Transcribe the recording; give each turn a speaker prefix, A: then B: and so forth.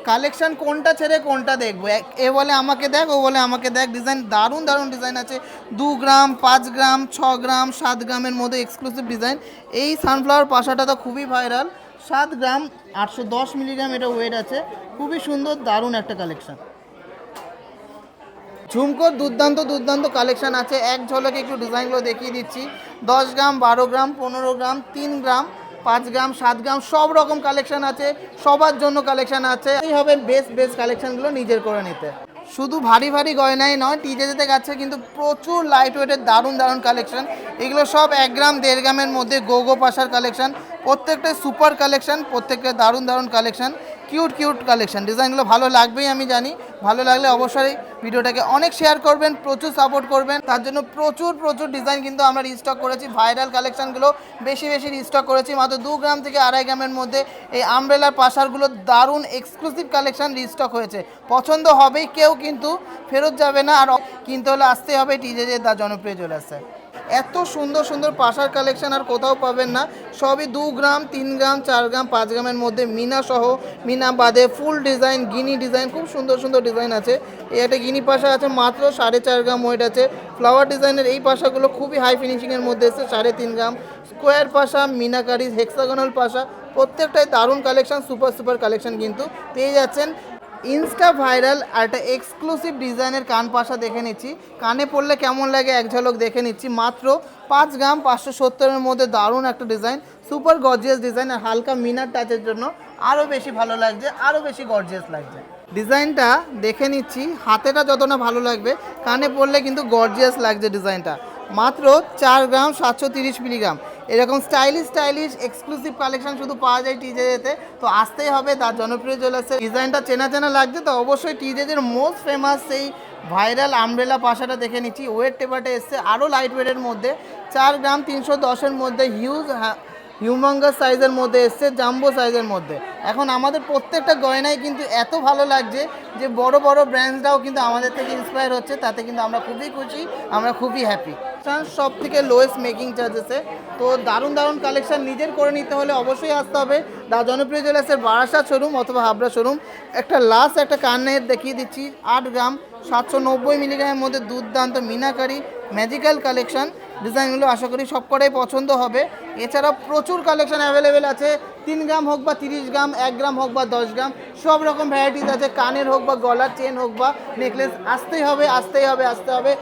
A: Collection কোনটা ছেড়ে কোনটা দেখবো, এ বলে আমাকে দেখ, ও বলে আমাকে দেখ। ডিজাইন দারুণ দারুণ ডিজাইন আছে। 2 গ্রাম, 5 গ্রাম, 6 গ্রাম, 7 গ্রামের মধ্যে এক্সক্লুসিভ ডিজাইন। এই সানফ্লাওয়ার পাশাটা তো খুবই ভাইরাল। 7 গ্রাম, 810 মিলিগ্রাম এটা ওয়েট আছে। খুবই সুন্দর, দারুণ একটা কালেকশন। ঝুমকোর দুর্দান্ত দুর্দান্ত কালেকশন আছে, এক ঝলকে একটু ডিজাইনগুলো দেখিয়ে দিচ্ছি। 10 গ্রাম, 12 গ্রাম, 15 গ্রাম, 3 গ্রাম, 5 গ্রাম, 7 গ্রাম, সব রকম কালেকশন আছে। সবার জন্য কালেকশন আছে। এই হবে বেস্ট বেস্ট কালেকশনগুলো নিজের করে নিতে। শুধু ভারী ভারী গয়নাই নয়, টিজেতে কাছে কিন্তু প্রচুর লাইট ওয়েটের দারুণ দারুণ কালেকশন। এগুলো সব 1 গ্রাম 1.5 গ্রামের মধ্যে গো পাশার কালেকশন। প্রত্যেকটা সুপার কালেকশন, প্রত্যেকটা দারুণ দারুণ কালেকশন, কিউট কিউট কালেকশন। ডিজাইনগুলো ভালো লাগবেই আমি জানি। ভালো লাগলে অবশ্যই ভিডিওটাকে অনেক শেয়ার করবেন, প্রচুর সাপোর্ট করবেন। তার জন্য প্রচুর প্রচুর ডিজাইন কিন্তু আমরা রিস্টক করেছি। ভাইরাল কালেকশনগুলো বেশি বেশি রিস্টক করেছি। মাত্র 2 গ্রাম থেকে 2.5 গ্রামের মধ্যে এই আমব্রেলার পাশারগুলো দারুণ এক্সক্লুসিভ কালেকশন রিস্টক হয়েছে। পছন্দ হবেই, কেউ কিন্তু ফেরত যাবে না। আর কিনতে হলে আসতে হবে, টিজেজের দা জনপ্রিয় চলে আসে। এত সুন্দর সুন্দর পাশার কালেকশন আর কোথাও পাবেন না। সবই 2 গ্রাম, 3 গ্রাম, 4 গ্রাম, 5 গ্রামের মধ্যে মিনা সহ, মিনা বাদে ফুল ডিজাইন, গিনি ডিজাইন, খুব সুন্দর সুন্দর ডিজাইন আছে। এই একটা গিনি পাশা আছে, মাত্র 4.5 গ্রাম ওয়েট আছে। ফ্লাওয়ার ডিজাইনের এই পাশাগুলো খুবই হাই ফিনিশিংয়ের মধ্যে এসে 3.5 গ্রাম। স্কোয়ার পাশা, মিনাকারি, হেক্সাগোনাল পাশা, প্রত্যেকটাই দারুণ কালেকশন, সুপার সুপার কালেকশন কিন্তু পেয়ে যাচ্ছেন। ইনস্টা ভাইরাল আর একটা এক্সক্লুসিভ ডিজাইনের কান পাশা দেখে নিচ্ছি। কানে পড়লে কেমন লাগে এক ঝলক দেখে নিচ্ছি। মাত্র 5 গ্রাম, 570-এর মধ্যে দারুণ একটা ডিজাইন, সুপার গর্জিয়াস ডিজাইন। আর হালকা মিনার টাচের জন্য আরও বেশি ভালো লাগছে, আরও বেশি গর্জিয়াস লাগছে। ডিজাইনটা দেখে নিচ্ছি, হাতেটা যত না ভালো লাগবে, কানে পড়লে কিন্তু গর্জিয়াস লাগছে ডিজাইনটা। মাত্র 4 গ্রাম, 730 মিলিগ্রাম। এরকম স্টাইলিশ স্টাইলিশ এক্সক্লুসিভ কালেকশন শুধু পাওয়া যায় টিজেজেতে। তো আসতেই হবে, তার জনপ্রিয় জুয়েলার্সে। ডিজাইনটা চেনা চেনা লাগছে, তো অবশ্যই টিজেজের মোস্ট ফেমাস সেই ভাইরাল আমব্রেলা পাশাটা দেখে নিচ্ছি। ওয়েট টেপারটা এসছে আরও লাইট ওয়েটের মধ্যে। 4 গ্রাম, 310-এর মধ্যে হিউমাঙ্গাস সাইজের মধ্যে এসছে, জাম্বো সাইজের মধ্যে। এখন আমাদের প্রত্যেকটা গয়নাই কিন্তু এত ভালো লাগছে যে বড় বড় ব্র্যান্ডসরাও কিন্তু আমাদের থেকে ইন্সপায়ার হচ্ছে। তাতে কিন্তু আমরা খুবই খুশি, আমরা খুবই হ্যাপি। সব থেকে লোয়েস্ট মেকিং চার্জেসে। তো দারুণ দারুণ কালেকশন নিজের করে নিতে হলে অবশ্যই আসতে হবে দা জনপ্রিয় জুয়েলার্সের বারাসাত শোরুম অথবা হাবড়া শোরুম। একটা লাস্ট একটা কানের দেখিয়ে দিচ্ছি। 8 গ্রাম, 790 মিলিগ্রামের মধ্যে দুর্দান্ত মিনাকারি ম্যাজিক্যাল কালেকশন। ডিজাইনগুলো আশা করি সব কটাই পছন্দ হবে। এছাড়াও প্রচুর কালেকশন অ্যাভেলেবেল আছে। 3 গ্রাম হোক বা 30 গ্রাম, 1 গ্রাম হোক বা 10 গ্রাম, সব রকম ভ্যারাইটিস আছে। কানের হোক বা গলার চেন হোক বা নেকলেস, আসতেই হবে আসতেই হবে আসতে হবে।